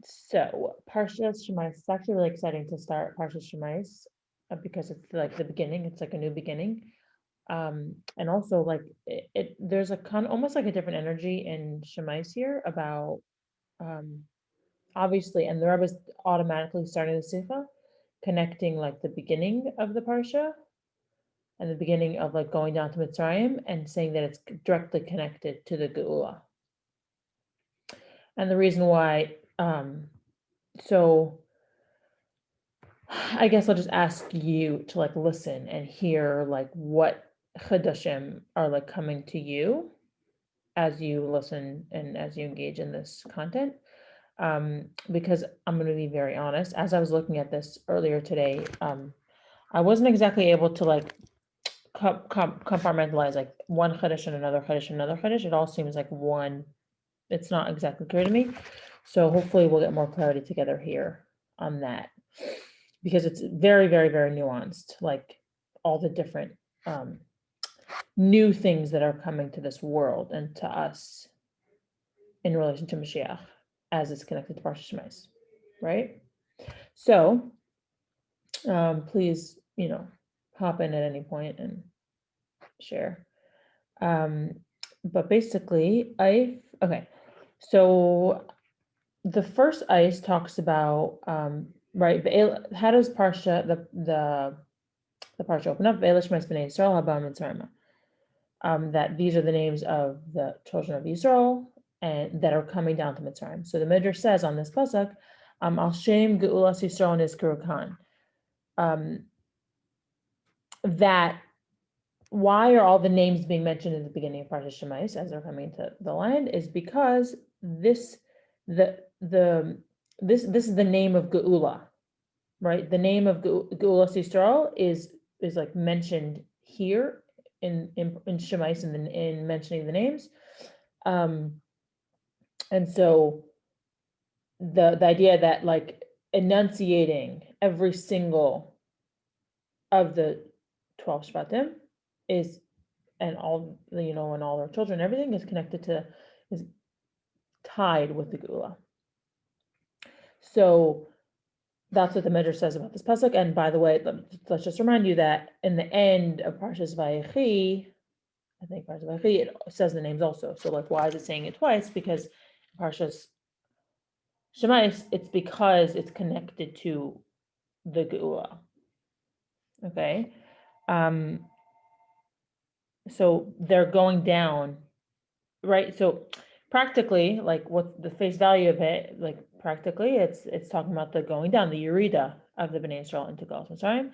So Parsha Shmos, it's actually really exciting to start Parsha Shmos because it's like the beginning. It's like a new beginning. And also like there's a kind almost like a different energy in Shmos here about um obviously, and the Rebbe is automatically starting the Sikha, connecting like the beginning of the Parsha and the beginning of like going down to Mitzrayim and saying that it's directly connected to the Geula. And the reason why, so I guess I'll just ask you to like listen and hear like what chadashim are like coming to you as you listen and as you engage in this content. Because I'm going to be very honest, as I was looking at this earlier today, I wasn't exactly able to like compartmentalize like one chadash and another chadash and another chadash. It all seems like one. It's not exactly clear to me. So hopefully we'll get more clarity together here on that, because it's very, very, very nuanced, like all the different new things that are coming to this world and to us in relation to Moshiach as it's connected to Parsha Shmos, right? So please, hop in at any point and share. But basically, okay. So the first ice talks about right. How does Parsha the Parsha open up? Ve'el Shmos b'nei Yisrael haba mitzrayim. That these are the names of the children of Israel and that are coming down to Mitzrayim. So the Midrash says on this pasuk, Al Shem Geulas Yisrael Nizkaru Kan. That why are all the names being mentioned in the beginning of Parsha Shemais as they're coming to the land is because this is the name of Geula, right? The name of Geula Yisrael is like mentioned here in Shemais and in mentioning the names, and so the idea that like enunciating every single of the 12 Shvatim is, and all and all their children, everything is connected to, is tied with the Geula. So that's what the Midrash says about this pasuk. And by the way, let's just remind you that in the end of Parshas Vayechi, I think Parshas Vayechi, it says the names also. So like, why is it saying it twice? Because Parshas Shemais, it's because it's connected to the Geula. Okay. So they're going down, right? So practically, like what's the face value of it? Like practically, it's talking about the going down, the Yerida of the Bnei Israel into Galus Mitzrayim.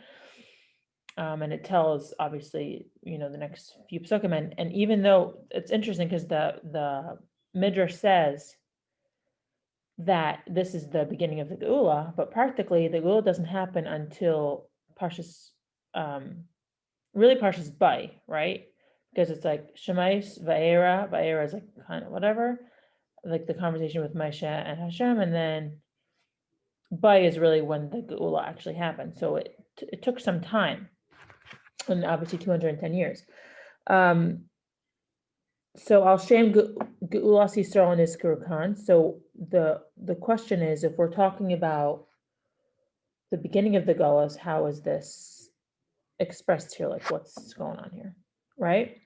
And it tells obviously, the next few psukim, and even though it's interesting because the Midrash says that this is the beginning of the Geula, but practically the Geula doesn't happen until Parshas, really Parshas Bay, right? Because it's like Shemais, Va'era is like kind of whatever, like the conversation with Moshe and Hashem, and then Bay is really when the Geula actually happened. So it took some time, and obviously 210 years. So Al Shem Geulas Yisrael and Iskuru Khan. So the question is, if we're talking about the beginning of the Gullahs, how is this expressed here? Like what's going on here, right?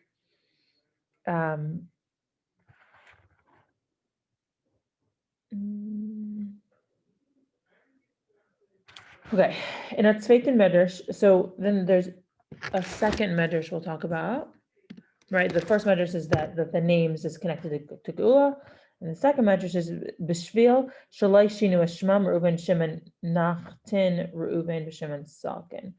Okay, in a zweiten Medrash, so then there's a second Medrash we'll talk about, right? The first Medrash is that the names is connected to Geula, and the second Medrash is B'shvil Shalai Shinu Shmam Reuven Shimon Nachtin Reuven Shimon Salkin.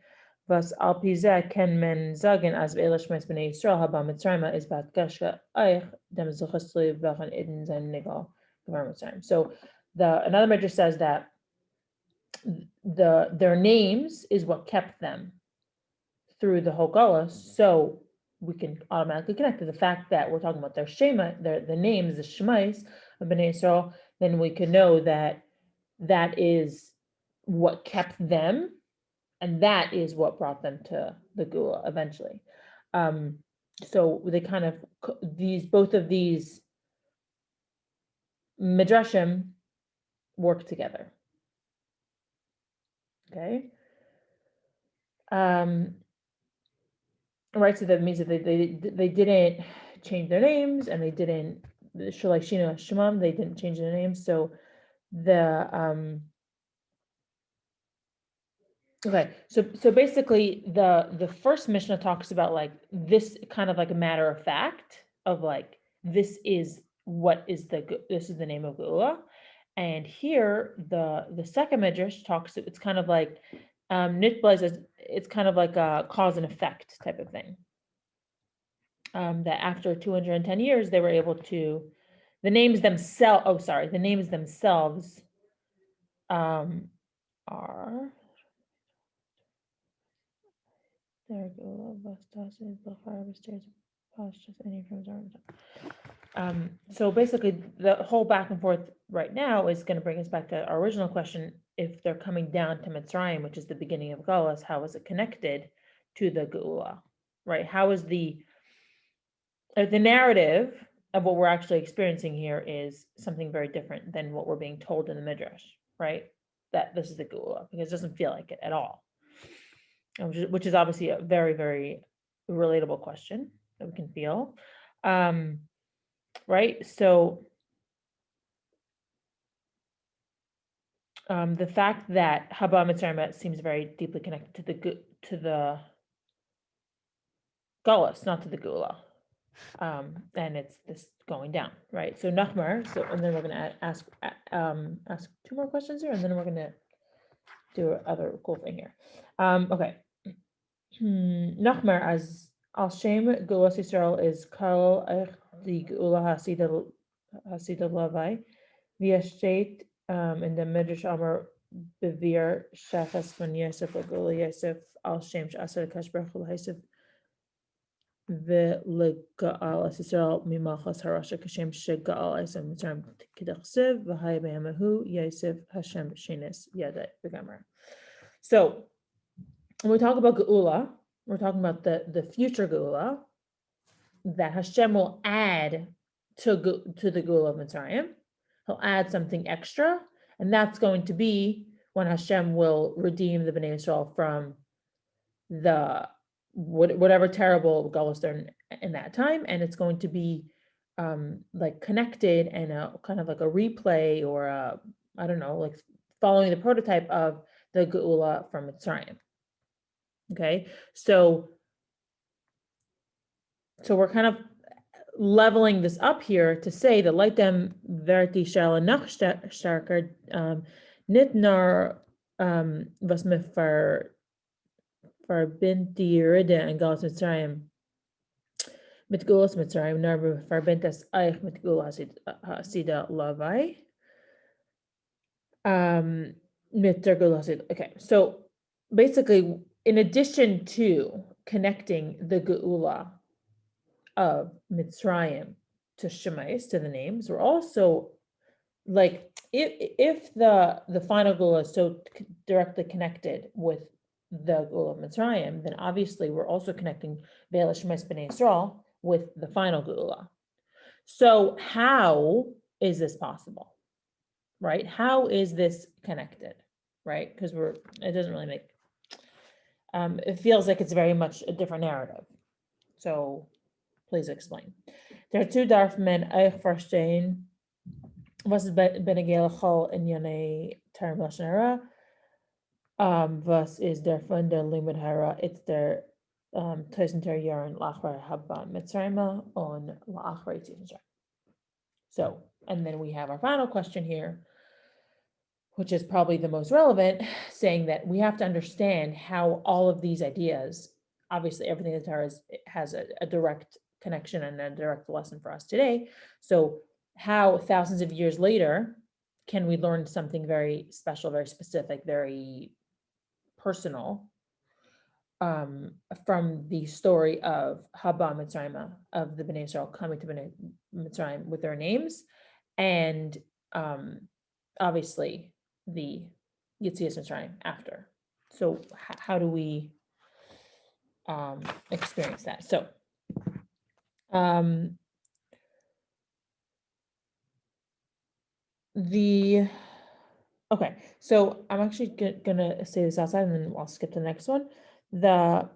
Was al pizeh ken men zagen as ve'elish mes b'nei Yisrael haba Mitzrayim is bat gashka eich dem zuchas liv v'chan idin zen nigal gvar Mitzrayim. So another Medrash says that their names is what kept them through the whole Gaulah, so we can automatically connect to the fact that we're talking about their Shema, the names, the Shemais of Bnei Yisrael, then we can know that that is what kept them, and that is what brought them to the Geula eventually. So they kind of both of these midrashim work together. Okay. Right, so that means that they didn't change their names, and they didn't Shalai Shino Shemam, they didn't change their names. So the okay, so basically the first Mishnah talks about like this kind of like a matter of fact of like this is the name of Geula, and here the second Midrash talks, it's kind of like Nitbla, it's kind of like a cause and effect type of thing. That after 210 years they were able to, the names themselves are so basically the whole back and forth right now is going to bring us back to our original question. If they're coming down to Mitzrayim, which is the beginning of Galus, how is it connected to the Geula, right? How is the narrative of what we're actually experiencing here is something very different than what we're being told in the Midrash, right? That this is the Geula, because it doesn't feel like it at all. Which is obviously a very, very relatable question that we can feel. Right? So the fact that Haba Mitzrayim seems very deeply connected to the Galus, not to the Geula. And it's this going down, right? So Nachmar, and then we're gonna ask two more questions here, and then we're gonna do another cool thing here. Okay. Nachmar, as Al Shem Geulas Yisrael is Kal the Geula Hasida Lavai via state in the Midrash Amar Bevir Shachas von Yosef Geula Yosef Al Shem Asar Kashbrach Yosef V'legaal Yisrael Mimachas Harasha Kashem Shegaal Isam Mitzrayim Kedachsev V'Hai Be'amahu Yosef Hashem Shenis Yada V'Gamar. So when we talk about Geula, we're talking about the future Geula that Hashem will add to the Geula of Mitzrayim. He'll add something extra, and that's going to be when Hashem will redeem the Bnei Yisrael from the whatever terrible Galus they're in that time, and it's going to be like connected and a kind of like a replay or I don't know, like following the prototype of the Geula from Mitzrayim. Okay, so we're kind of leveling this up here to say the light them verti shal nach starker nitnar was me verbindt die Rede en Galus Mitzrayim mit Gulas Mitzrayim nar verbindt es eich mit Gulas Hasida Lavai mit der Gulas. Okay, so basically, in addition to connecting the Geula of Mitzrayim to Shemais, to the names, we're also like, if the final Geula is so directly connected with the Geula of Mitzrayim, then obviously we're also connecting Ve'el Shemais B'nai Yisrael with the final Geula. So how is this possible, right? How is this connected, right? Because it doesn't really make, it feels like it's very much a different narrative. So please explain. There are two Darfmen Eich verstehen, was benegel chol in yane term lashon hara, was is der von der limud hara, it's der tausender Jahren lachar haba Mitzrayim on lachar Mitzrayim. So, and then we have our final question here, which is probably the most relevant, saying that we have to understand how all of these ideas, obviously everything in the Torah has a direct connection and a direct lesson for us today. So how thousands of years later can we learn something very special, very specific, very personal from the story of Haba Mitzrayim, of the Bnei Yisrael coming to Bnei Mitzrayim with their names, and obviously the Yetzias Mitzrayim after. So how do we experience that? So the Okay, so I'm actually gonna say this outside and then I'll skip to the next one. The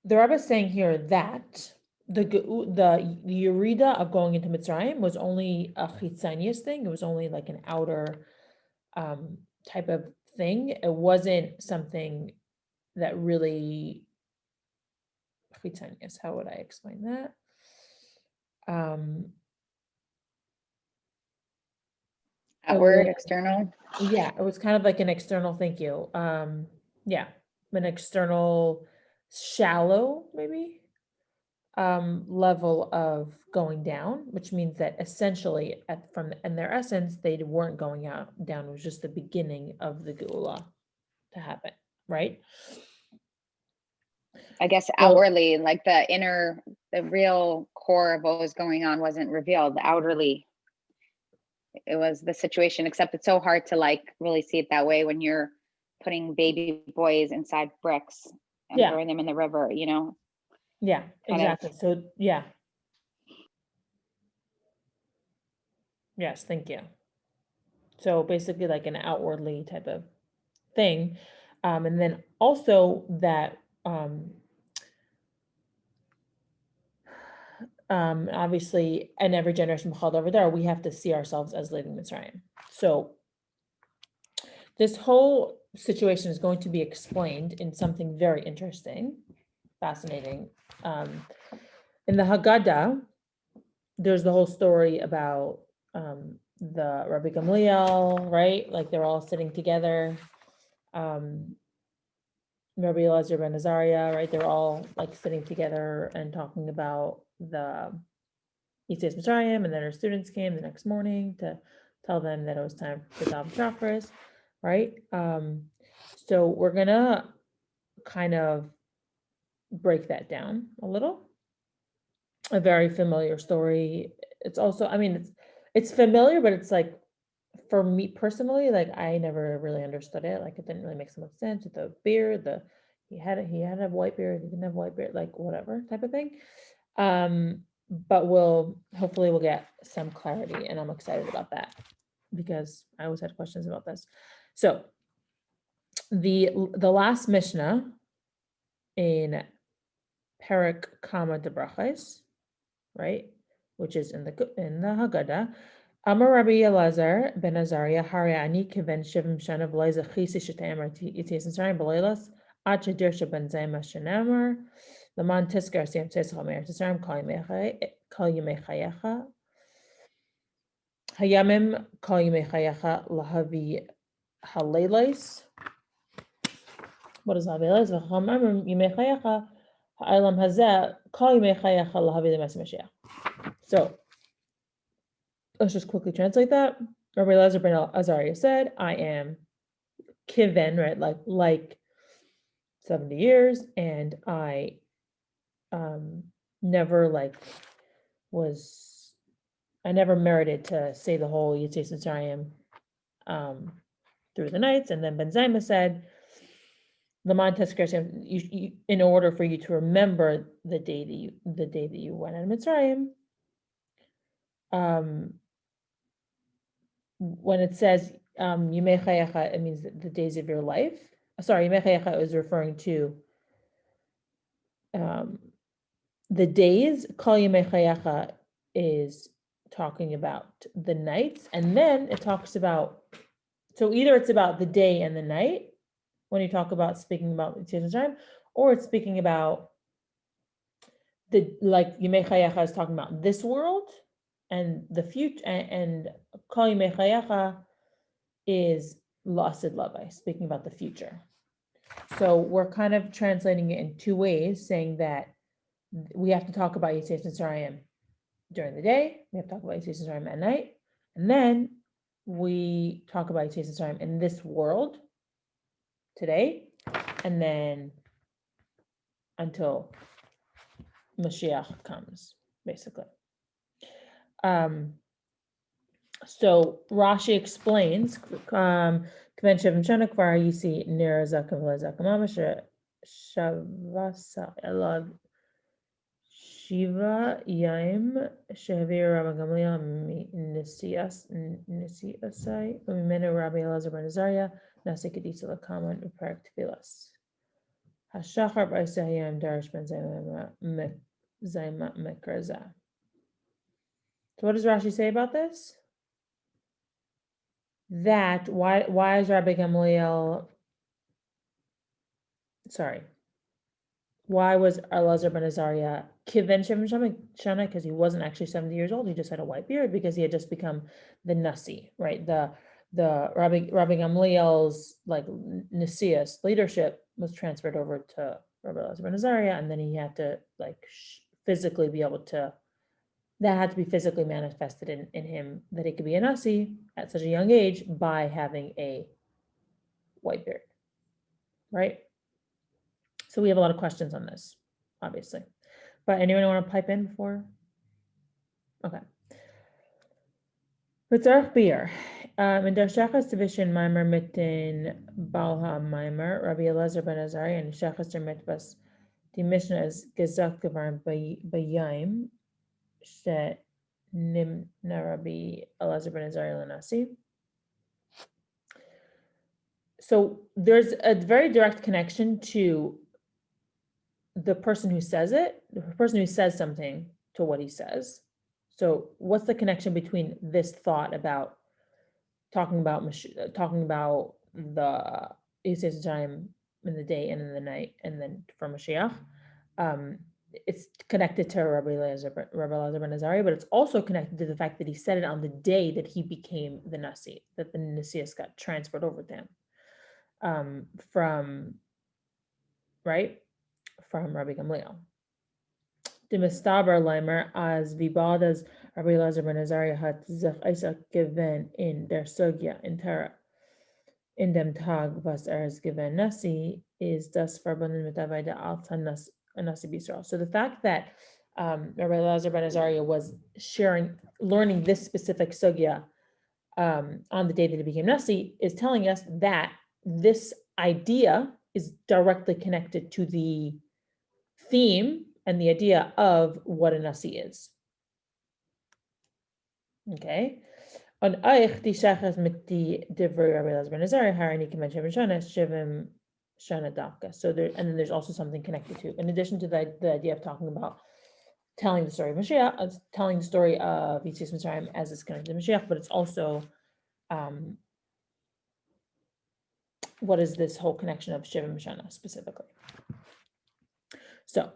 Rebbe is saying here that the Yerida of going into Mitzrayim was only a chitzanius thing. It was only like an outer type of thing. It wasn't something that really chitzanius. How would I explain that? Outward, external. Yeah, it was kind of like an external, thank you. Yeah, an external, shallow, maybe, level of going down, which means that essentially in their essence, they weren't going down. It was just the beginning of the Geula to happen, right? I guess So, outwardly, like the real core of what was going on wasn't revealed. Outwardly, it was the situation, except it's so hard to like really see it that way when you're putting baby boys inside bricks and yeah, throwing them in the river, you know, yeah, kind of. exactly. So, yeah. Yes, thank you. So basically like an outwardly type of thing. And then also that obviously in every generation called over there, we have to see ourselves as leaving Mitzrayim. So this whole situation is going to be explained in something very interesting, fascinating. In the Haggadah, there's the whole story about the Rabbi Gamliel, right? Like they're all sitting together. Rabbi Elazar ben Azariah, right? They're all like sitting together and talking about the Yetzias Mitzrayim, and then our students came the next morning to tell them that it was time for Dam Shachris, right? So we're gonna kind of break that down a little. A very familiar story. It's also, I mean, it's familiar, but it's like for me personally, like I never really understood it. Like it didn't really make so much sense with the beard, he had to have white beard, he didn't have white beard, like whatever type of thing. But hopefully we'll get some clarity, and I'm excited about that because I always had questions about this. So the last Mishnah in Perek Kama de Brachos, right, which is in the Haggadah. Amar Rabbi Elazar ben Azariah Hariani Kiven Shivim Shana V'Leiza Chisi Shetem Yitzias Mitzrayim B'Leilas Ad Shadir Shaben Zayma Shenamar Laman Tiskar Siyam Tzesach Meir Mitzrayim Kol Yimei Chayecha Hayamim Kol Yimei Chayecha Lahavi Haleilos. What is Haleilos? V'Chamam Yimei Chayecha Ha'Elam Hazeh Kol Yimei Chayecha Lahavi L'Mes Mashiach. So let's just quickly translate that. Rabbi Elazar ben Azariah said, I am kiven, right, like 70 years, and I never I never merited to say the whole Yetzias Mitzrayim through the nights. And then Ben Zayma said, in order for you to remember the day that you went out of Mitzrayim, when it says Yimei Chayecha, it means the days of your life. Sorry, Yimei Chayecha is referring to the days. Kol Yimei Chayecha is talking about the nights, and then it talks about, so either it's about the day and the night when you talk about speaking about time, or it's speaking about Yimei Chayecha is talking about this world and the future, and Kol Yimei Chayecha is Lasid Labai, speaking about the future. So we're kind of translating it in two ways, saying that we have to talk about Yetzias Mitzrayim during the day, we have to talk about Yetzias Mitzrayim at night, and then we talk about Yetzias Mitzrayim in this world today, and then until Moshiach comes, basically. So Rashi explains, Kven Shevim Shana Kvar Yisi Nir Zakam Zakam Shavasa Elad Shiva Yaim Shavir Rabbi Gamliel Nisiasai Umimenu Rabbi Elazar ben Azariah Nasi Kedisa Lakaman Uparak Tfilas Hashachar B'Isayim Darish ben Zayma Mekraza. So what does Rashi say about this? That why is Rabbi Gamliel, sorry, why was Elazar ben Azariah kiven shana? Because he wasn't actually 70 years old. He just had a white beard because he had just become the nasi, right? The Rabbi Gamliel's like nasias leadership was transferred over to Rabbi Elazar ben Azariah, and then he had to like physically be able to. That had to be physically manifested in him that he could be a nasi at such a young age by having a white beard, right? So we have a lot of questions on this, obviously. But anyone want to pipe in before? Okay. V'tzarich biur. In der Shachas division Maimer mitten Balha Maimer, Rabbi Elazar ben Azariah, and Shachas der Mitbas, die Mishnah is gesagt geworden bei she nimna Rabbi Elazar ben Azariah Lanasi. So there's a very direct connection to the person who says it, the person who says something to what he says. So what's the connection between this thought about talking about the Yisrael's time in the day and in the night, and then for Moshiach? It's connected to Rabbi Elazar ben Azariah, but it's also connected to the fact that he said it on the day that he became the Nasi, that the Nasius got transferred over to him. From Rabbi Gamliel. The Mistaber Leimer as Vibadas Rabbi Elazar ben Azariah hat sich Isaac given in der Sugya in Tara in dem Tag was is given Nasi is das verbunden mit der Weide Alta Nasi B'Yisrael. So the fact that Rabbi Elazar ben Azariah was learning this specific Sugya on the day that he became Nasi is telling us that this idea is directly connected to the theme and the idea of what a Nasi is. Okay. On Eich, die Shachas mit die Divrei Rabbi Elazar ben Azariah, Harani Kimen Shevim Shana Dafka. So there, and then there's also something connected to, in addition to the idea of talking about telling the story of Moshiach, telling the story of Yetzias Mitzrayim as it's connected to Moshiach, but it's also what is this whole connection of Shivim Shana specifically? So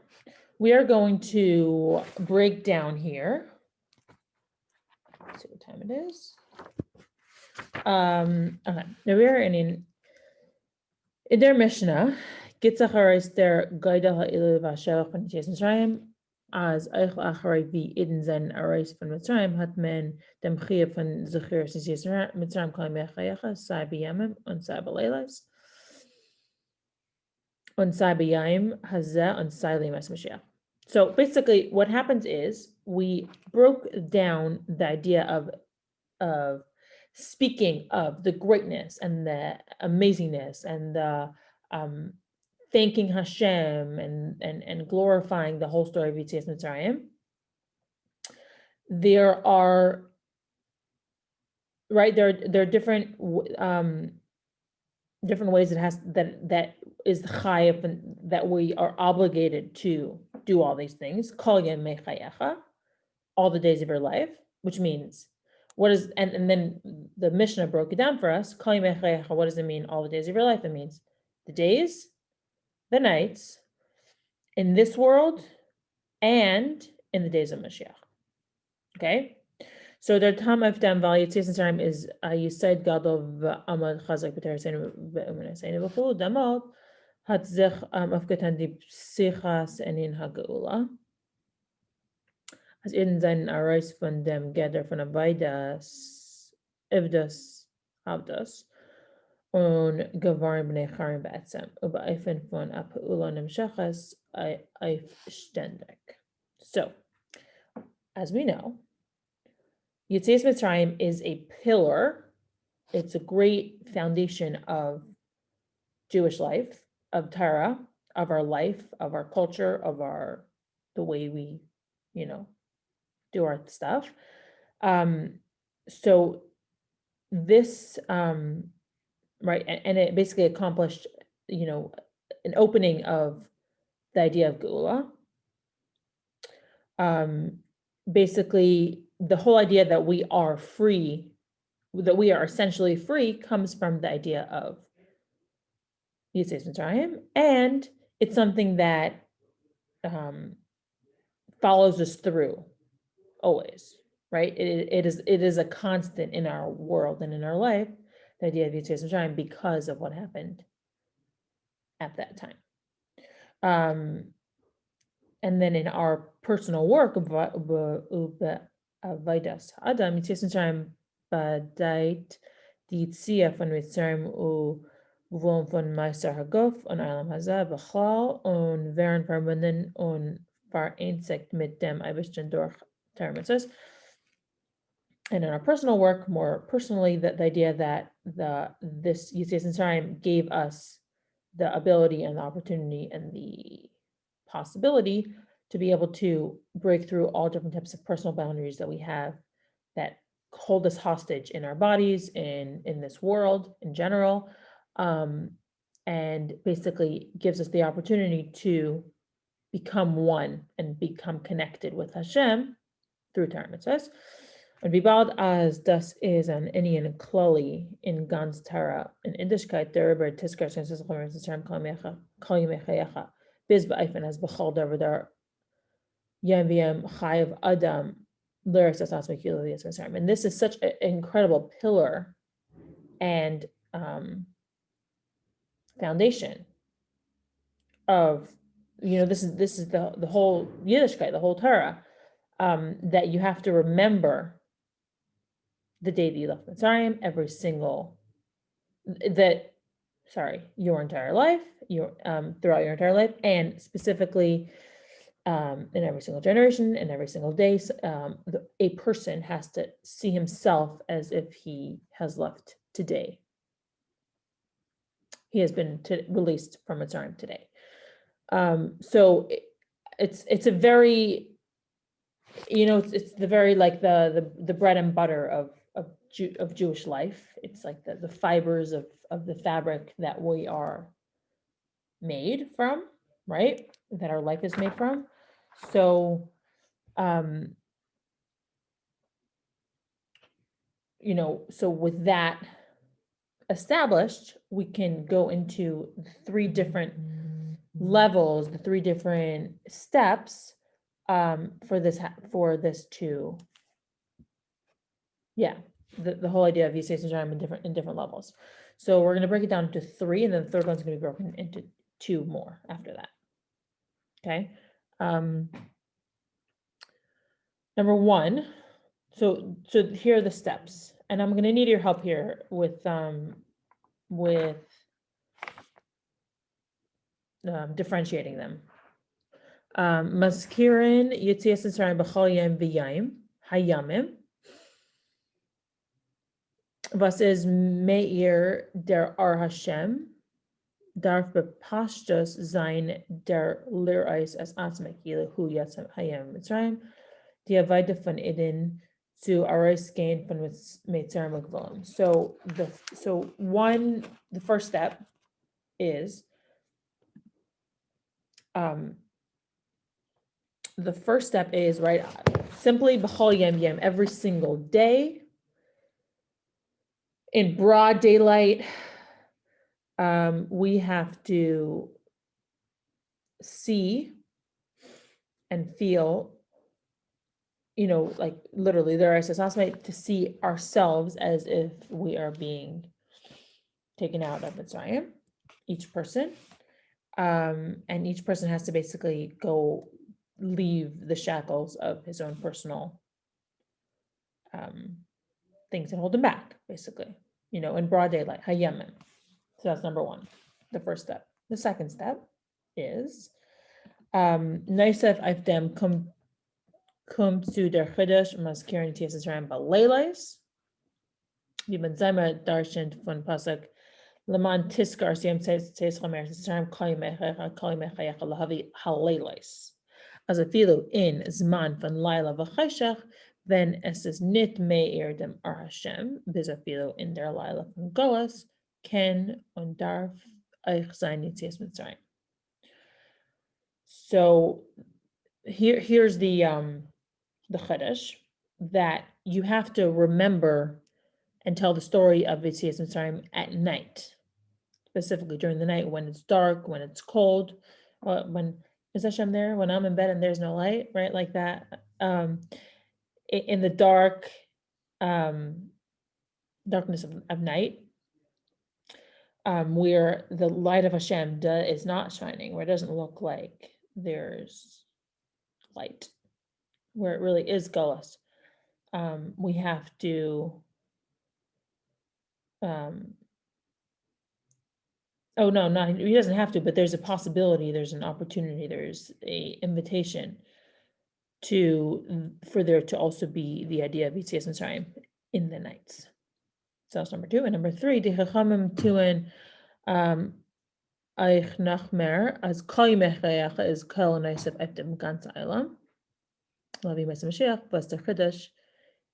we are going to break down here. Let's see what time it is. Okay, now we are in der Mishnah. Gitzacharis der Gaida ha'ilu v'ashelach ben Yetzias Mitzrayim as eich acharei vi idin zen arais von Mitzrayim hat men dem chiyuv von zechir Yetzias Mitzrayim kol mechayecha sai b'yamim und sai b'leilas und sai b'yayim hazeh und sai limas Mashiach. So basically what happens is we broke down the idea of speaking of the greatness and the amazingness and the thanking Hashem and glorifying the whole story of Yetzias Mitzrayim. There are different different ways that is the chayef and that we are obligated to do all these things. Kol yem mechayecha, all the days of your life, which means what is and then the Mishnah broke it down for us. Kol yem mechayecha, what does it mean? All the days of your life. It means the days, the nights, in this world, and in the days of Moshiach. Okay. So the time of them value Yetzias Mitzrayim is Yisaid Gadol v'Amad Chazak b'Tereseinu v'Emuneseinu v'Chulu Damot hat zich aufgetan die Psichas in Geula. As in seinen Arais von dem Geder von Avaidas Evdas Avdas und Gevarim b'nei Charim b'Etzem u'ba'efen von Apa'ula Nemshachas Eif Stendek. So, as we know, Yetzias Mitzrayim is a pillar. It's a great foundation of Jewish life, of Torah, of our life, of our culture, of the way we do our stuff. So this, right, and it basically accomplished, an opening of the idea of Geula. Basically, the whole idea that we are free, that we are essentially free, comes from the idea of Yetzias Mitzrayim, and it's something that follows us through always, right? It is a constant in our world and in our life, the idea of Yetzias Mitzrayim, because of what happened at that time. And then in our personal work, Avodas Adam, Yetzias Mitzrayim badait die Yetziah von Mitzrayim Gewon von Meister Haguf und Eilam Hazeh Bechlal und werden verbunden und vereinzigt mit dem Eibishter durch Torah Mitzvos. And in our personal work, more personally, the idea that this Yetzias Mitzrayim gave us the ability and the opportunity and the possibility to be able to break through all different types of personal boundaries that we have that hold us hostage in our bodies, in this world in general, and basically gives us the opportunity to become one and become connected with Hashem through Torah Mitzvos. Und wie bald as das is an Indian klali in ganz Torah in Yiddishkeit darüber tiskar senses chomer Mitzrayim kol yemechayecha biz ba'ayfen as b'chol davar dar yom v'yom chayav adam liris as asma kilo v'yas Mitzrayim. And this is such an incredible pillar and foundation of, this is the whole Yiddishkeit, the whole Torah, that you have to remember the day that you left Mitzrayim, your entire life, throughout your entire life, and specifically in every single generation and every single day, a person has to see himself as if he has left today. He has been released from Mitzrayim today. So it's a very, it's the very, like the bread and butter of Jewish life. It's like the fibers of the fabric that we are made from, right? That our life is made from. So, so with that established, we can go into the three different levels, the three different steps for this to, the whole idea of Yetzias Mitzrayim in different levels. So we're going to break it down into three, and then the third one's going to be broken into two more after that. Okay. Number one, so here are the steps, and I'm going to need your help here with differentiating them. Maskirin Yetzias Mitzrayim b'chol yom v'yom hayamim. Was is Meir der Ar Hashem darf bepashtos sein der Lirais as Atzmek Yehu Yatzem Hayam Mitzrayim die Avaida von Eden zu Arais gain von Mitzrayim Gvolim. So the first step is right, simply b'chol yom every single day. In broad daylight, we have to see and feel, like literally there is to see ourselves as if we are being taken out of Mitzrayim, each person. And each person has to basically go leave the shackles of his own personal things that hold him back, basically, in broad daylight, hayamim. So that's number one, the first step. The second step is Naisef Aifdem come to der Chodesh Maskirin Yetzias Mitzrayim b'leilos. Wie man Zayma darshan von Pasuk Leman Tiskar Siyam Tzeis Chomer Mitzrayim Kol Yimechayecha Lahavi Haleilos. as a filo in Zman van Laila v'chayshach, then es is nit meir dem ar Hashem, bis a filo in der Laila van Goas, ken und darf euch sein Yitzias Mitzrayim. So here's the Chiddush, that you have to remember and tell the story of Yitzias Mitzrayim at night, specifically during the night when it's dark, when it's cold, when is Hashem there? When I'm in bed and there's no light, right? Like that. In the dark, darkness of night, where the light of Hashem is not shining, where it doesn't look like there's light, where it really is Gullus. We have to oh no, not he doesn't have to, but there's a possibility, there's an opportunity, there's a invitation for there to also be the idea of Yitzias Mitzrayim in the nights. So that's number 2. And number 3, the Chachamim tuen Eich Nachmer as Kol Mecheach is Kol Neisef Etem Ganz Eilam. Lavi Mes Moshiach, plus the Chiddush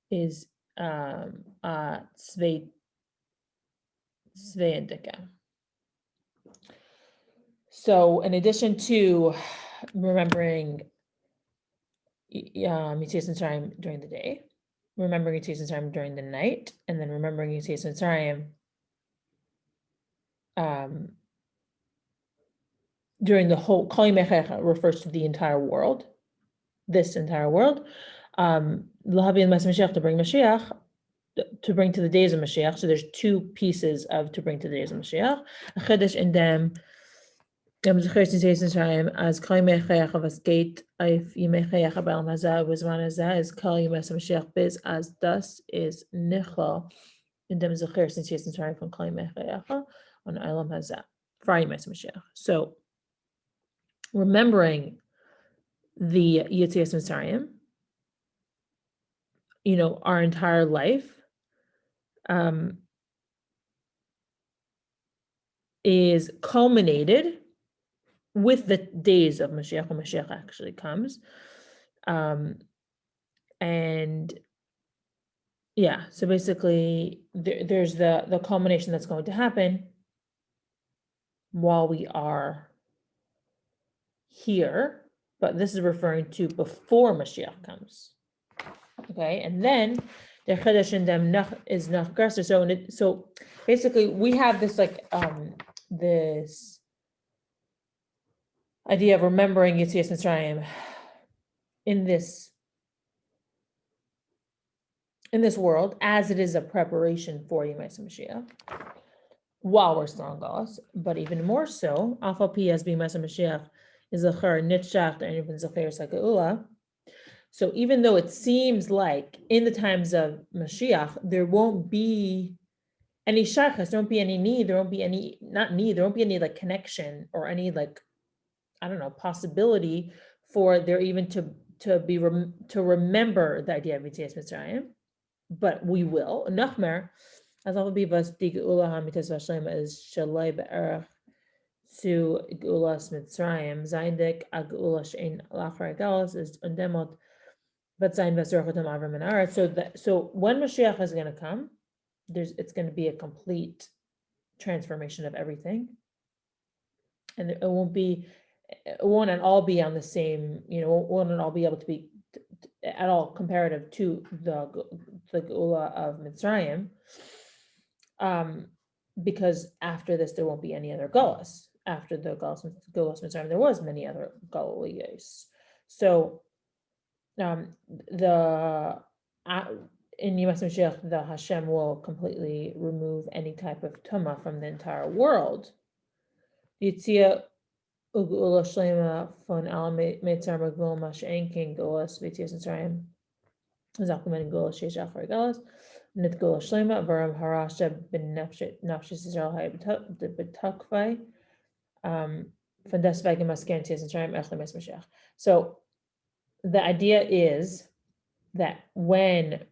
is Tzvei Indika. So in addition to remembering Yitzias Mitzrayim during the day, remembering Yitzias Mitzrayim during the night, and then remembering Yitzias Mitzrayim during the whole, Kol Mechecha refers to the entire world, this entire world. L'havin Mas Mashiach, to bring Mashiach, to bring to the days of Mashiach. So there's 2 pieces of to bring to the days of Mashiach. A Chiddush in them, as Kol Mechecha was gate, if Yimechecha Ba'al Mazah was one as that is Kol Yimas Mashiach biz as das is Nichol in dem Zecher since Yitzias Mitzrayim from Kol Mechecha on Eilam Hazah for Yimas Mashiach. So remembering the Yitzias Mitzrayim, our entire life, is culminated with the days of Mashiach, when Mashiach actually comes. And yeah, so basically there's the culmination that's going to happen while we are here, but this is referring to before Mashiach comes. Okay, and then the Chiddush in them is nach grasser. So basically we have this this idea of remembering Yitzias Mitzrayim in this world as it is a preparation for Yemais Mashiach while we're still in Galus, but even more so, Alpha P as being Yemais Mashiach is a chur nitshach and even zacher Geula. So even though it seems like in the times of Mashiach there won't be any shachas, there won't be any need, there won't be any like connection or any possibility for there even to remember the idea of Yitzias Mitzrayim, but we will. Nachmer, as all be vas the Geula hamitas vashlema is shalai be'erach to Geulas Mitzrayim, zaydik a Geula shein lachar galas is undemot, but zayin vasurchotam avram and arat. So when Mashiach is going to come, it's going to be a complete transformation of everything, and it won't at all be on the same, won't at all be able to be at all comparative to the Geula of Mitzrayim, because after this there won't be any other Geulas. After the Geulas Mitzrayim, there was many other Geulas. So in Yemais Mashiach, the Hashem will completely remove any type of tumah from the entire world. Yitzia Geula Shlema von Al Meitzar Magvul Mashen King Geulas Yitzias Mitzrayim Zakumen Geula Sheish Achar Gelas Nit Geula Shlema Varam Harasha Ben Nafshis Israel Hay Betakvai von Desvei Gemasken Yitzias Mitzrayim Echle Mes Mashiach. So the idea is that when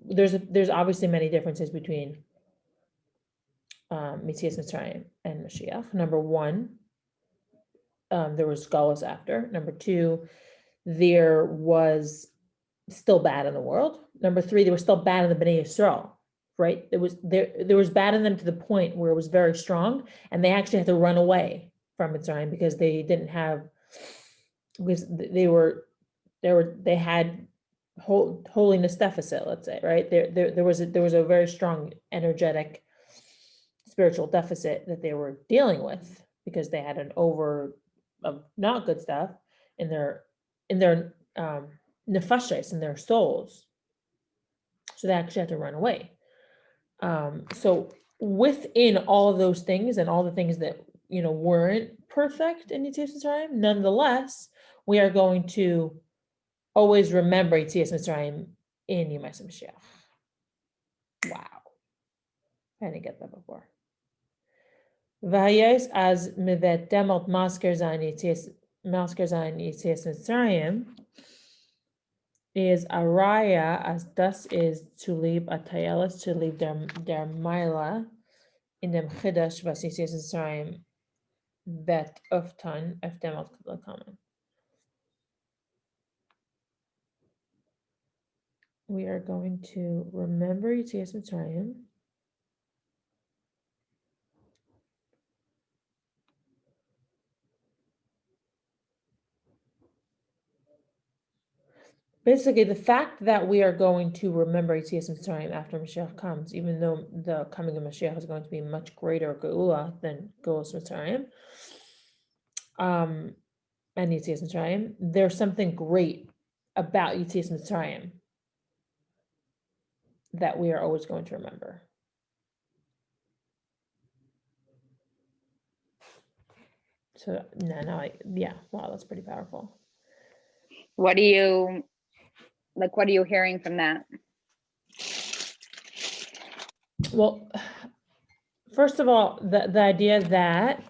there's obviously many differences between Yitzias Mitzrayim and Mashiach. Number 1, there was Gullus after. Number two, there was still bad in the world. Number three, there was still bad in the Bnei Yisrael, right? There was bad in them to the point where it was very strong, and they actually had to run away from Mitzrayim because they didn't have, because they had holiness deficit, let's say, right? There was a very strong energetic spiritual deficit that they were dealing with because they had an over of not good stuff in their nefashos, in their souls. So they actually had to run away. So within all of those things and all the things that weren't perfect in Yetzias Mitzrayim, nonetheless, we are going to always remember Yetzias Mitzrayim in Yom Mashiach. Wow, I didn't get that before. Vayos as mivet demot masker zayin Yetzias Mitzrayim is a raya, as das is to leave a tayelis, to leave their mila in dem chidash was Yetzias Mitzrayim vet oftan of demot kamen. We are going to remember Yetzias Mitzrayim basically, the fact that we are going to remember Yetzias Mitzrayim after Moshiach comes, even though the coming of Moshiach is going to be much greater Geula than Geulas Mitzrayim, and Yetzias Mitzrayim, there's something great about Yetzias Mitzrayim that we are always going to remember. So wow, that's pretty powerful. What are you hearing from that? Well, first of all, the idea that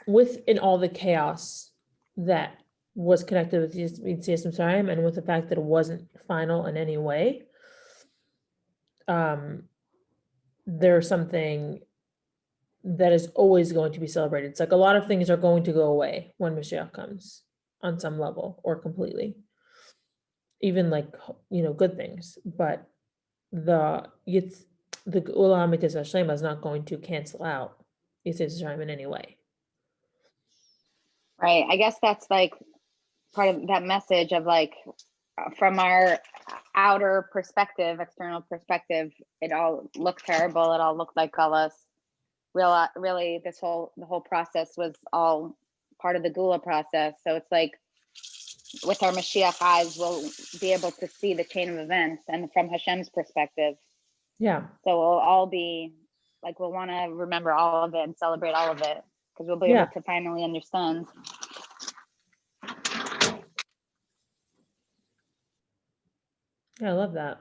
within all the chaos that was connected with Yetzias Mitzrayim, and with the fact that it wasn't final in any way, there's something that is always going to be celebrated. It's like a lot of things are going to go away when Moshiach comes on some level or completely, even like good things, but the Geula Amitis Hashem is not going to cancel out Yetzias Mitzrayim in any way. Right. I guess that's like part of that message of like, from our outer perspective, external perspective, it all looked terrible. It all looked like Gullus. Really, the whole process was all part of the Geula process. So it's like, with our Mashiach eyes, we'll be able to see the chain of events, and from Hashem's perspective. Yeah. So we'll all be like, we'll want to remember all of it and celebrate all of it, because we'll be able to finally understand. Yeah, I love that.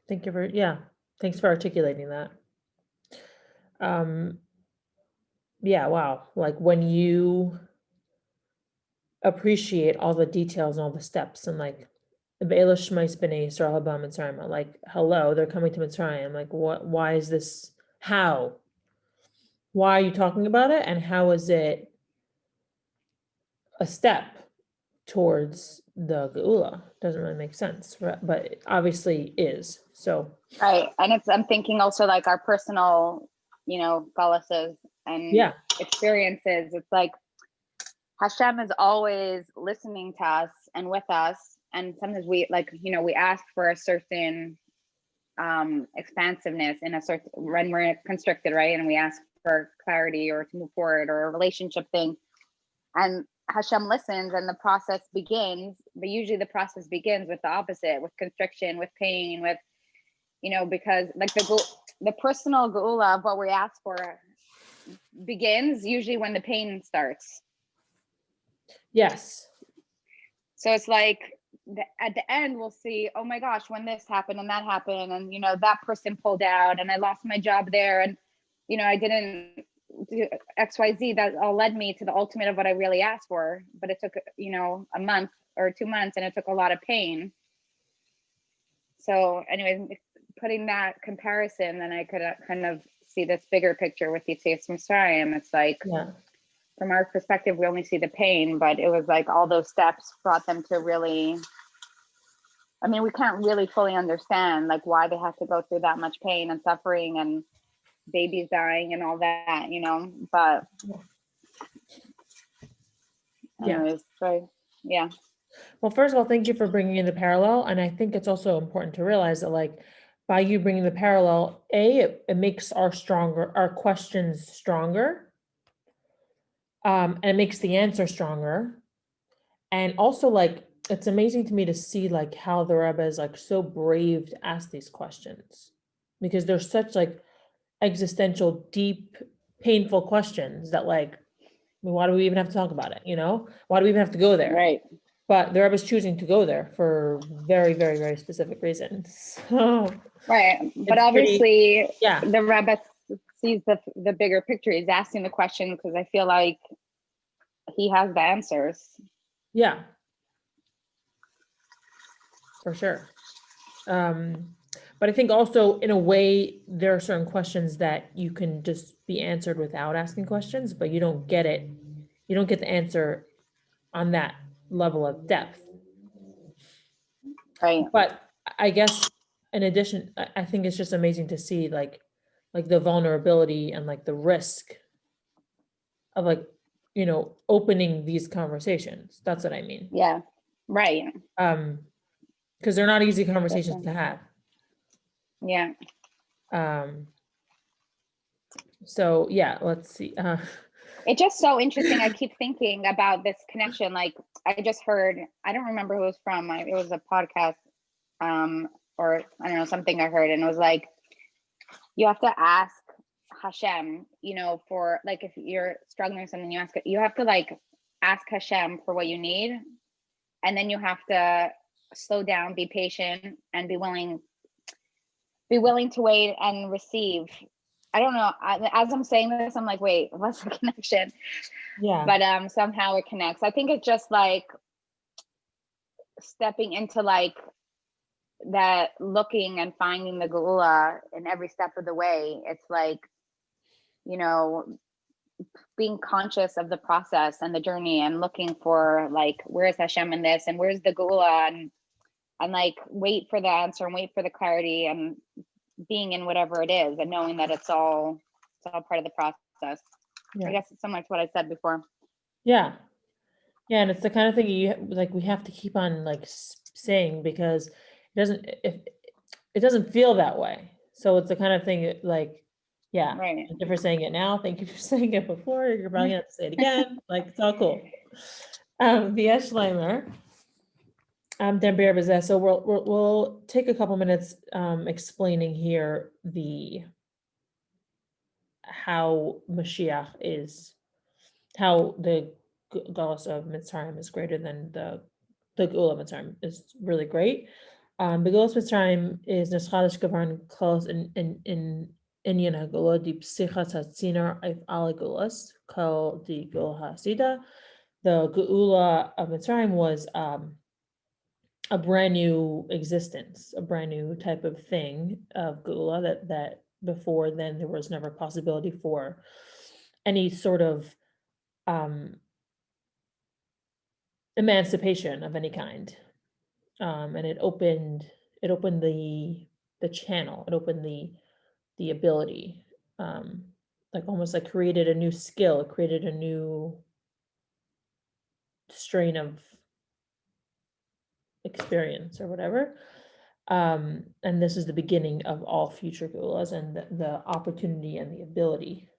Thank you thanks for articulating that. Yeah, wow. Like when you appreciate all the details and all the steps, and like Shmos B'nai Yisrael haba Mitzrayim, like hello, they're coming to Mitzrayim. Like why is this? How? Why are you talking about it? And how is it a step towards the Geula? Doesn't really make sense, right? But it obviously is. So right. And I'm thinking also like our personal, Gulluses and experiences. It's like Hashem is always listening to us and with us. And sometimes we we ask for a certain expansiveness in a certain, when we're constricted, right? And we ask for clarity or to move forward or a relationship thing. And Hashem listens and the process begins, but usually the process begins with the opposite, with constriction, with pain, with, because like the personal geula of what we ask for begins usually when the pain starts. Yes. So it's like at the end, we'll see, oh my gosh, when this happened and that happened, and, that person pulled out and I lost my job there. And, I didn't do XYZ, that all led me to the ultimate of what I really asked for. But it took, a month or 2 months, and it took a lot of pain. So anyways, putting that comparison, then I could kind of see this bigger picture with Yetzias Mitzrayim. It's like, Yeah. from our perspective, we only see the pain, but it was like all those steps brought them to really, I mean, we can't really fully understand like why they have to go through that much pain and suffering and babies dying and all that, but Yeah. anyways, so yeah. Well, first of all, thank you for bringing in the parallel. And I think it's also important to realize that like by you bringing the parallel, it makes our questions stronger. And it makes the answer stronger. And also like, it's amazing to me to see like how the Rebbe is like so brave to ask these questions because they're such like existential, deep, painful questions that like, why do we even have to talk about it? Why do we even have to go there? Right. But the Rebbe is choosing to go there for very, very, very specific reasons. So Right. But it's obviously, yeah, the Rebbe sees the bigger picture. He's asking the question because I feel like he has the answers. yeah, for sure. But I think also in a way, there are certain questions that you can just be answered without asking questions, but you don't get it. You don't get the answer on that level of depth. Right. But I guess in addition, I think it's just amazing to see like the vulnerability and like the risk of like, opening these conversations. That's what I mean. Yeah. Right. Because they're not easy conversations to have. Yeah. So yeah, let's see. It's just so interesting. I keep thinking about this connection. Like I just heard, I don't remember who it was from. It was a podcast, or I don't know, something I heard, and it was like, you have to ask Hashem, for like, if you're struggling with something, you have to like ask Hashem for what you need. And then you have to slow down, be patient, and be willing to wait and receive. I don't know. As I'm saying this, I'm like, wait, what's the connection? Yeah. But somehow it connects. I think it's just like stepping into like that, looking and finding the Geula in every step of the way. It's like, being conscious of the process and the journey and looking for like, where's Hashem in this and where's the Geula, and like wait for the answer and wait for the clarity and being in whatever it is and knowing that it's all part of the process. Yeah. I guess it's similar to what I said before. Yeah. Yeah. And it's the kind of thing we have to keep on like saying because it doesn't feel that way. So it's the kind of thing like, yeah. Right. Thank you for saying it now. Thank you for saying it before. You're probably gonna have to say it again. Like it's all cool. V'yesh Schleimer. Dan Bear Bazet. So we'll take a couple minutes explaining here how Moshiach is, how the Galus of Mitzrayim is greater than the Geula of Mitzrayim is really great. The Galus Mitzrayim is Neschadish Gavarn Klaus in Inyan HaGeula, the Psichas HaTzinar Al Geulas, Kal the Geula HaSida. The Geula of Mitzrayim was a brand new existence, a brand new type of thing of Geula that before then there was never possibility for any sort of emancipation of any kind. And it opened the channel, it opened the ability, like almost like created a new skill, it created a new strain of experience or whatever. And this is the beginning of all future Geulas and the opportunity and the ability,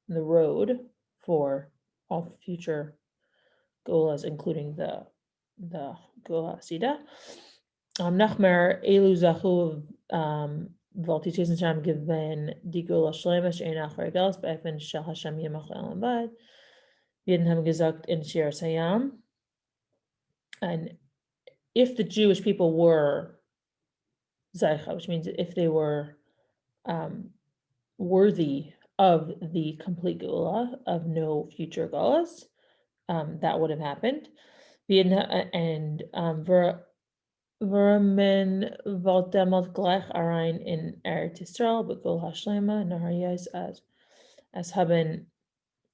and the road for all future Geulas, including the Geula Sida. Nachmer Elu Zachu Voltiges Sham given die Geula Shlemish ein achar Gelas be'efen shel Hashem yemach le'olam bad. Wir haben gesagt in Shir Sayam. And if the Jewish people were Zaycha, which means if they were worthy of the complete Geula, of no future Geulas, that would have happened. And V'ramin v'aldemot gleich arain in Eretz Yisrael b'gul hashlema nahar yais as haben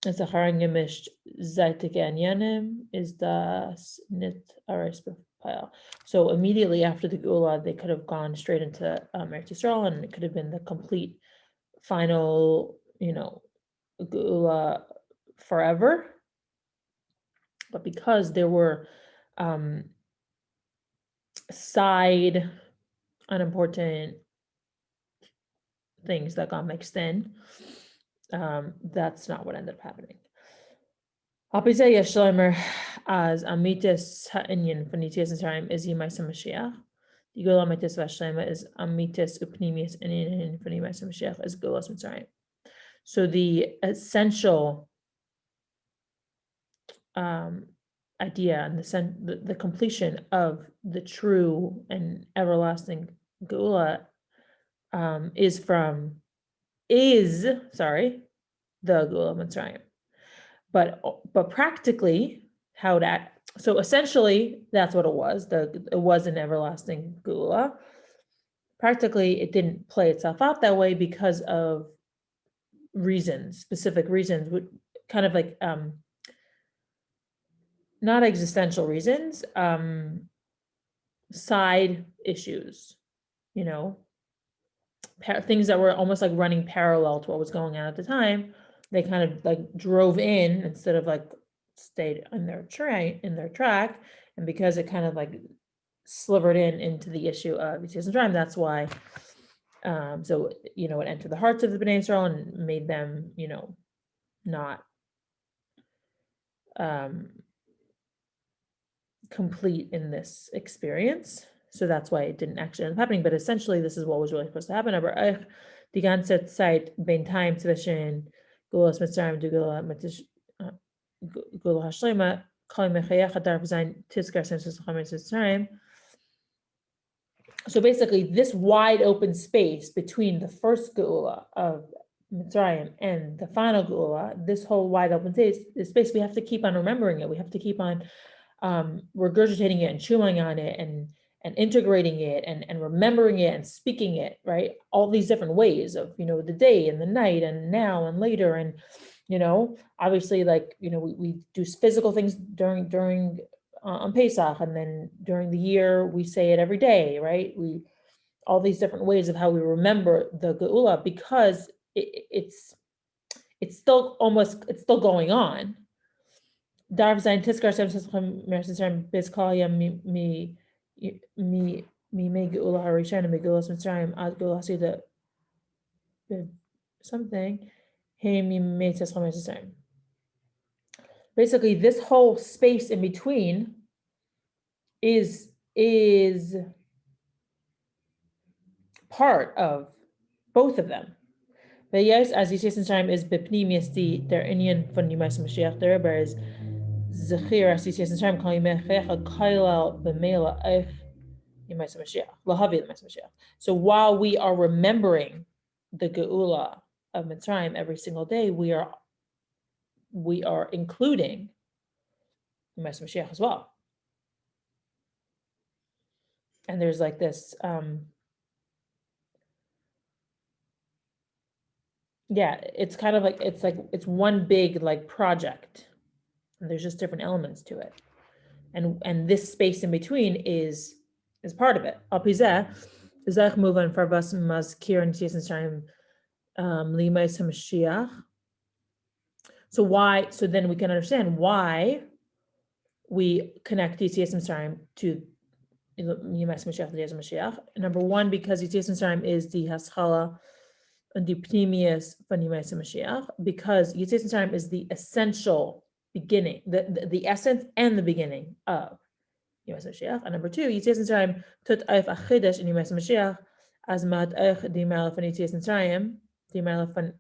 as a haran gemisht zeitige anyanim is das nit ares b'pile. So immediately after the Geula, they could have gone straight into Eretz Yisrael, and it could have been the complete final, Geula forever. But because there were side unimportant things that got mixed in, that's not what ended up happening. Apizeh Yeshloimer as Amitis Ha'inyan Fanitias and Tarim is Yemais Mashiach. The Geula Amitis Vashlema is Amitis Upnimius Inyan Fanimais Mashiach is Geulas Mitzrayim. So the essential idea and the completion of the true and everlasting Geula is the Geula Mitzrayim. But practically, so essentially that's what it was. It was an everlasting Geula. Practically, it didn't play itself out that way because of specific reasons, kind of like not existential reasons, side issues, things that were almost like running parallel to what was going on at the time. They kind of like drove in instead of like stayed in their track, and because it kind of like slivered into the issue of Yetzias Mitzrayim, that's why. So it entered the hearts of the Bnei Israel and made them, not complete in this experience. So that's why it didn't actually end up happening. But essentially, this is what was really supposed to happen. Aber die ganze Zeit bein time zwischen Geulas Mitzrayim und Geula Hashlema kol mechayecha darf sein tizkar sensus Mitzrayim. So basically, this wide open space between the first Geula of Mitzrayim and the final Geula, this whole wide open space, we have to keep on remembering it. We have to keep on regurgitating it and chewing on it and integrating it and remembering it and speaking it, right? All these different ways of, the day and the night and now and later. And, obviously, like, we do physical things during on Pesach, and then during the year, we say it every day, right? All these different ways of how we remember the Geula, because it's still going on. Darf sein Tiskar bis Kalia mi Geula Harishan mi Geulas Mitzrayim ad Geula Sida something he mi Mitzrayim. Basically, this whole space in between is part of both of them. But yes, as Yetzias Mitzrayim is bepnimius der inyan von Yemais Mashiach, the Rebbe is Zechir as Yetzias Mitzrayim kol yimechecha kailal b'meila eich Yemais Mashiach lahavi Yemais Mashiach. So while we are remembering the Geula of Mitzrayim every single day, we are including Yemais Mashiach as well. And there's like this, it's kind of like it's one big like project, and there's just different elements to it, and this space in between is part of it. Apizeh zech muvan farvas mazkir and Yetzias Mitzrayim limais hamashiach. So then we can understand why we connect Yetzias Mitzrayim to Yemais Mashiach, the days of Moshiach. Number one, because Yetzias Mitzrayim is the haschala and the pnimius von Yemais Mashiach, because Yetzias Mitzrayim is the essential beginning, the essence and the beginning of Yemais Mashiach. And number two, Yetzias Mitzrayim tut eif achidesh in Yemais Mashiach as mat eich di melech von Yetzias Mitzrayim, di melech von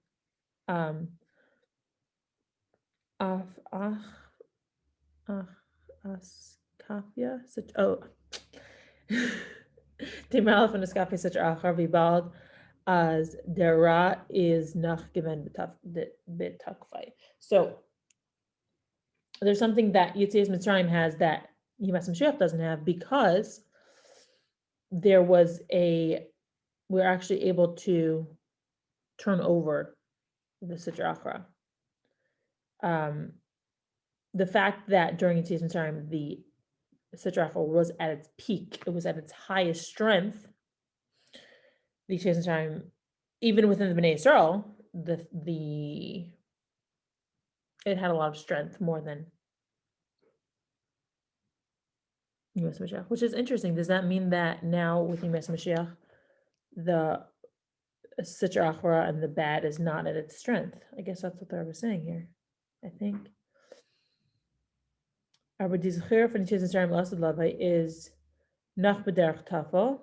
Askafia, die Malach von Askafia such achar vibald as der Ra is nach given betakfai. So there's something that Yetzias Mitzrayim has that Yemais Mashiach doesn't have, because we're actually able to turn over the Sitra Achra. The fact that during Yetzias Mitzrayim, the Sitra Achra was at its peak, it was at its highest strength. The Yetzias Mitzrayim, even within the Bnei Yisrael, it had a lot of strength more than Yemais Mashiach, which is interesting. Does that mean that now with Yemais Mashiach, the Sitra Achra and the bad is not at its strength? I guess that's what they're saying here, I think. Aber die Zechira von Yetzias Mitzrayim L'asad Lavai is nach b'derech tafel,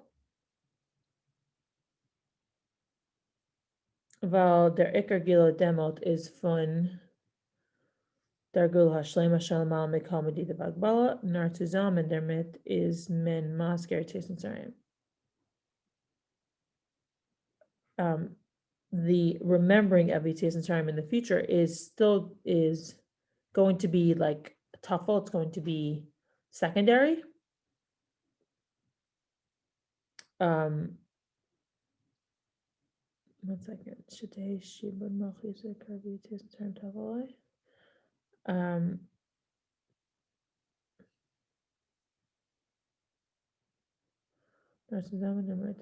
weil der Iker Geula Demot is von der Geula Hashlema Shalamal Mikal Medida Vagbala, nar zusammen damit is men Masker Yetzias Mitzrayim. The remembering of Yetzias Mitzrayim in the future is going to be like tafel. It's going to be secondary. One second. Shetei Shibud Malchus Karbi Yetzias Mitzrayim Tavalai.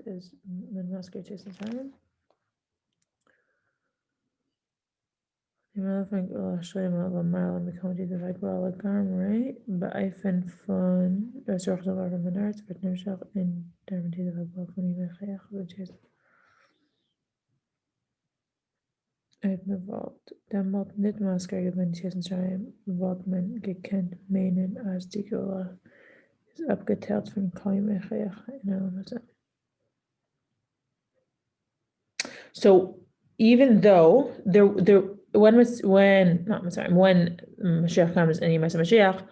Is men Masker Yetzias Mitzrayim. Right? Beeifen von der Zorgzaal van Menard werd Nimshach in der Medida Vagbal van Yemechayach Yetzias. Uitmevalt. Demot niet Masker gewen Yetzias Mitzrayim, wat men gekend menen als die Geula is abgeteld van Kol Yemechayach in Elamazan. So even though when Mashiach comes and Yemais Mashiach,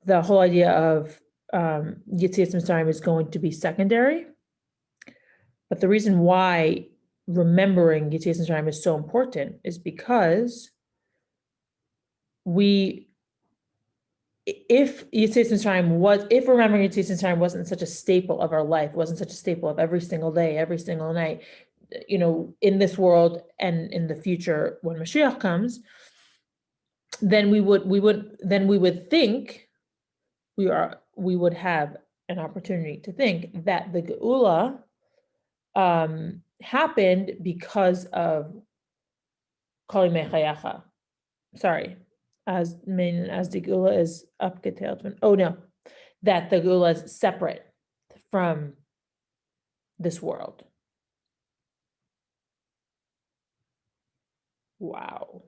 the whole idea of Yetzias Mitzrayim is going to be secondary. But the reason why remembering Yetzias Mitzrayim is so important is because if remembering Yetzias Mitzrayim wasn't such a staple of our life, wasn't such a staple of every single day, every single night, in this world and in the future when Moshiach comes, then we would think we would have an opportunity to think that the Geula happened because of Kol Mechayacha. Sorry, as the Geula is abgeteilt. Oh no, that the Geula is separate from this world. Wow.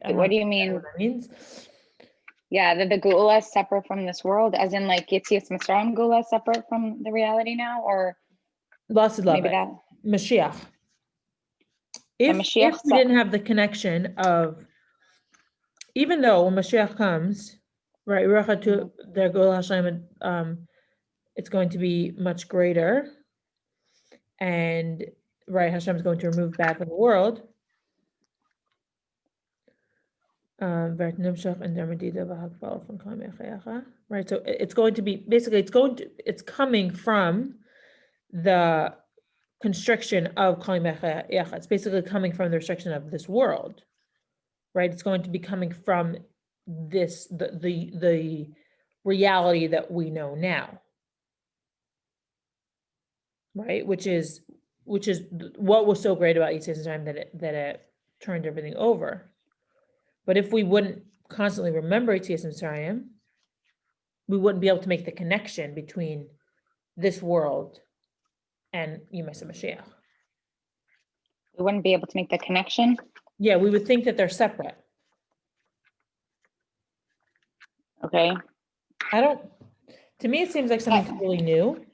What do you mean? What that means? Yeah, the Geula is separate from this world, as in like Yetzias Mitzrayim Geula is separate from the reality now, or maybe that Mashiach. If we didn't have the connection of, even though when Mashiach comes, right, to their Geula Hashem, it's going to be much greater, and right, Hashem is going to remove bad from the world. Right, so it's going to be it's coming from the constriction of Kol Mechayacha. It's basically coming from the restriction of this world, right? It's going to be coming from this the reality that we know now, right? Which is what was so great about Yetzias Mitzrayim that it turned everything over. But if we wouldn't constantly remember Yetzias Mitzrayim, we wouldn't be able to make the connection between this world and Yemais Mashiach. We wouldn't be able to make the connection? Yeah, we would think that they're separate. Okay. To me, it seems like something totally new.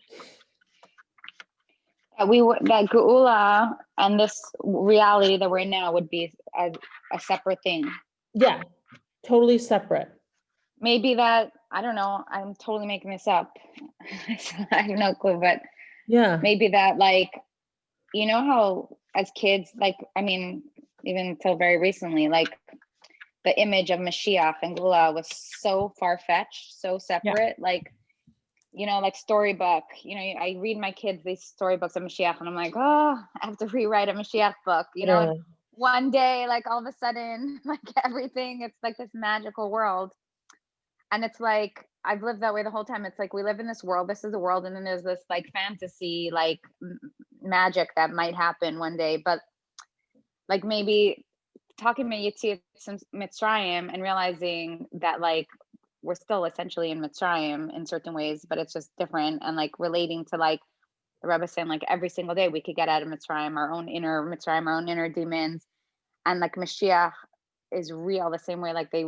That Geula and this reality that we're in now would be a separate thing. Yeah, totally separate. Maybe that, I don't know, I'm totally making this up. I have no clue, but yeah, maybe that, like, you know how as kids, like, I mean, even until very recently, like the image of Moshiach and Geula was so far-fetched, so separate. Yeah. Like like storybook, I read my kids these storybooks of Moshiach, and I'm like, oh, I have to rewrite a Moshiach book, and Literally. one day, like all of a sudden, like everything, it's like this magical world. And it's like, I've lived that way the whole time. It's like, we live in this world, this is the world. And then there's this like fantasy, like magic that might happen one day. But like maybe talking about Yetziat Mitzrayim and realizing that like we're still essentially in Mitzrayim in certain ways, but it's just different. And like relating to like the Rebbe saying, like every single day we could get out of Mitzrayim, our own inner Mitzrayim, our own inner demons. And like Mashiach is real the same way like they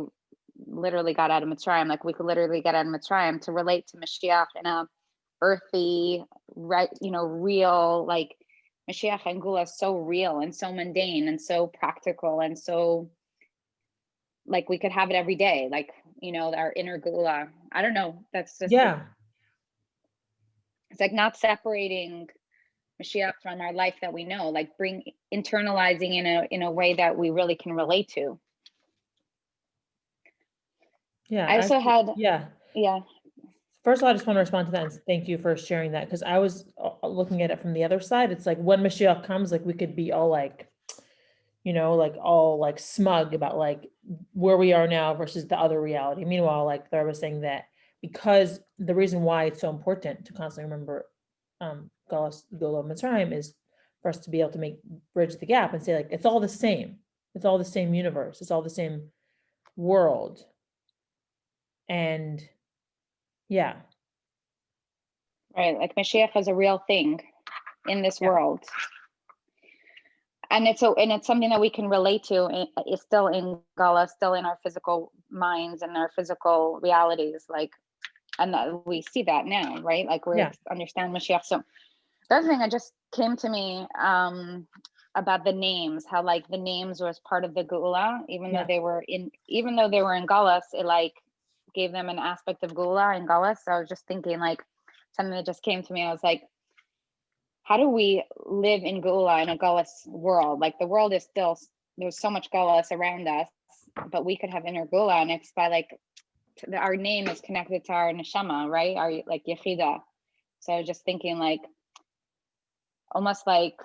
literally got out of Mitzrayim. Like we could literally get out of Mitzrayim to relate to Mashiach in a earthy, right, real, like Mashiach and Geula is so real and so mundane and so practical and so like we could have it every day, like our inner Geula. I don't know. That's just it's like not separating Mashiach from our life that we know, like internalizing in a way that we really can relate to. Yeah. I also had yeah. First of all, I just want to respond to that and thank you for sharing that, because I was looking at it from the other side. It's like when Mashiach comes, like we could be all like, like all like smug about like where we are now versus the other reality. Meanwhile, like I was saying that because the reason why it's so important to constantly remember Geula Mitzrayim is for us to be able to bridge the gap and say like it's all the same. It's all the same universe. It's all the same world. And yeah. Right. Like Mashiach is a real thing in this world. And it's something that we can relate to. It's still in Geula, still in our physical minds and our physical realities. Like, and that we see that now, right? Like we understand Mashiach. So the other thing that just came to me about the names, how like the names was part of the Geula, even though they were in Geula, it like gave them an aspect of Geula in Geula. So I was just thinking like something that just came to me. I was like, how do we live in Geula, in a Geulus world? Like the world is still, there's so much Geulus around us, but we could have inner Geula, and it's by like, our name is connected to our neshama, right? Our like Yechida. So I was just thinking like, almost like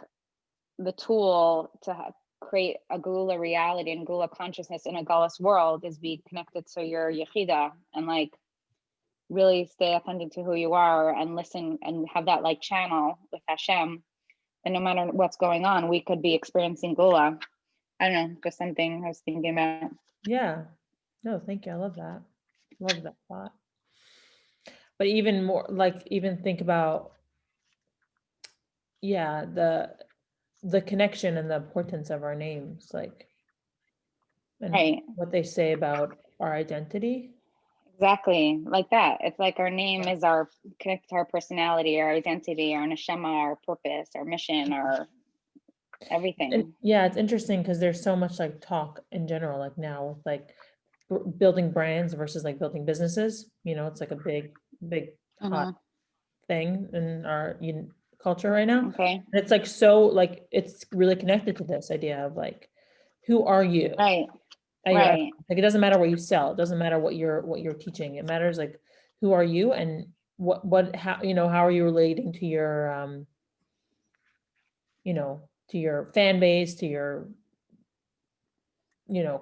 the tool to create a Geula reality and Geula consciousness in a Geulus world is be connected to your Yechida and like really stay authentic to who you are and listen and have that like channel with Hashem. And no matter what's going on, we could be experiencing Geula. I don't know, just something I was thinking about. Yeah. No, thank you. I love that. Love that thought. But even more, like, even think about, the connection and the importance of our names, like, and what they say about our identity. Exactly, like that. It's like our name is our connected to our personality, our identity, our neshama, our purpose, our mission, our everything. And it's interesting because there's so much like talk in general, like now with like building brands versus like building businesses. It's like a big hot thing in our culture right now. And it's like so like it's really connected to this idea of like, who are you? Right. Like it doesn't matter what you sell. It doesn't matter what you're teaching. It matters like who are you and how how are you relating to your to your fan base, to your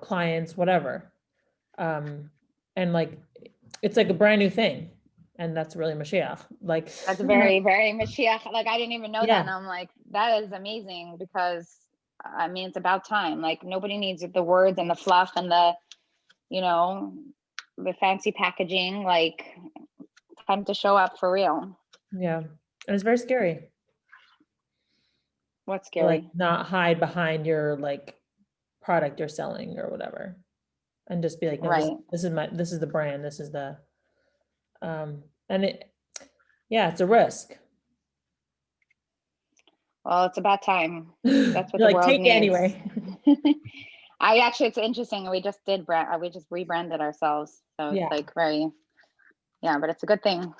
clients, whatever. And like it's like a brand new thing. And that's really Moshiach. Like that's very, very Moshiach. Like I didn't even know that. And I'm like, that is amazing because I mean, it's about time. Like nobody needs the words and the fluff and the, the fancy packaging. Like time to show up for real. Yeah. And it's very scary. What's scary? Like not hide behind your like product you're selling or whatever. And just be like, no, this is the brand. This is the, and it's a risk. Well, it's about time. That's what the world take needs. It anyway. It's interesting. We just rebranded ourselves. So it's like but it's a good thing.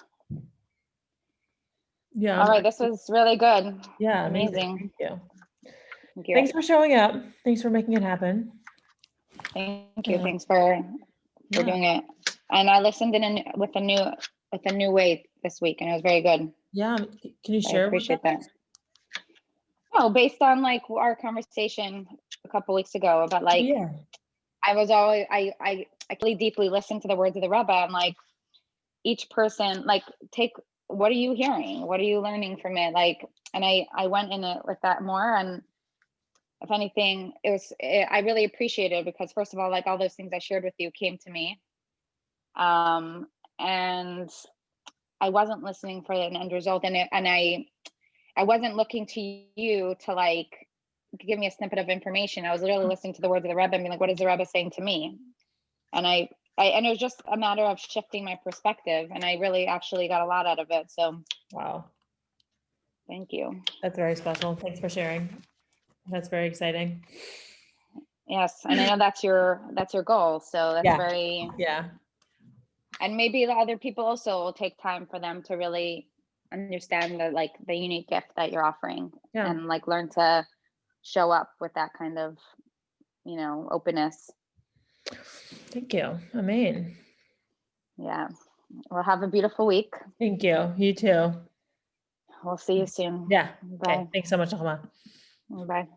Yeah. All right. This was really good. Yeah. Amazing. Thank you. Thanks for showing up. Thanks for making it happen. Thank you. Thanks for doing it. And I listened with a new with a new way this week, and it was very good. Yeah, can you I share what appreciate that that. Oh, based on like our conversation a couple weeks ago about like, Yeah. I was always, I really deeply listened to the words of the Rebbe, and like each person, like take, what are you hearing? What are you learning from it? Like, and I went in it with that more. And if anything, I really appreciated it because first of all, like all those things I shared with you came to me. And I wasn't listening for an end result. And I wasn't looking to you to like give me a snippet of information. I was literally listening to the words of the Rebbe and being like, what is the Rebbe saying to me? And and it was just a matter of shifting my perspective, and I really actually got a lot out of it. So Wow. thank you. That's very special. Thanks for sharing. That's very exciting. Yes, and I know that's your goal. So that's Yeah. very, Yeah. and maybe the other people also will take time for them to really understand the like the unique gift that you're offering, Yeah. and like learn to show up with that kind of, openness. Thank you. Amen. Yeah. Well, have a beautiful week. Thank you. You too. We'll see you soon. Yeah. Okay. Bye. Thanks so much, Alma. Bye.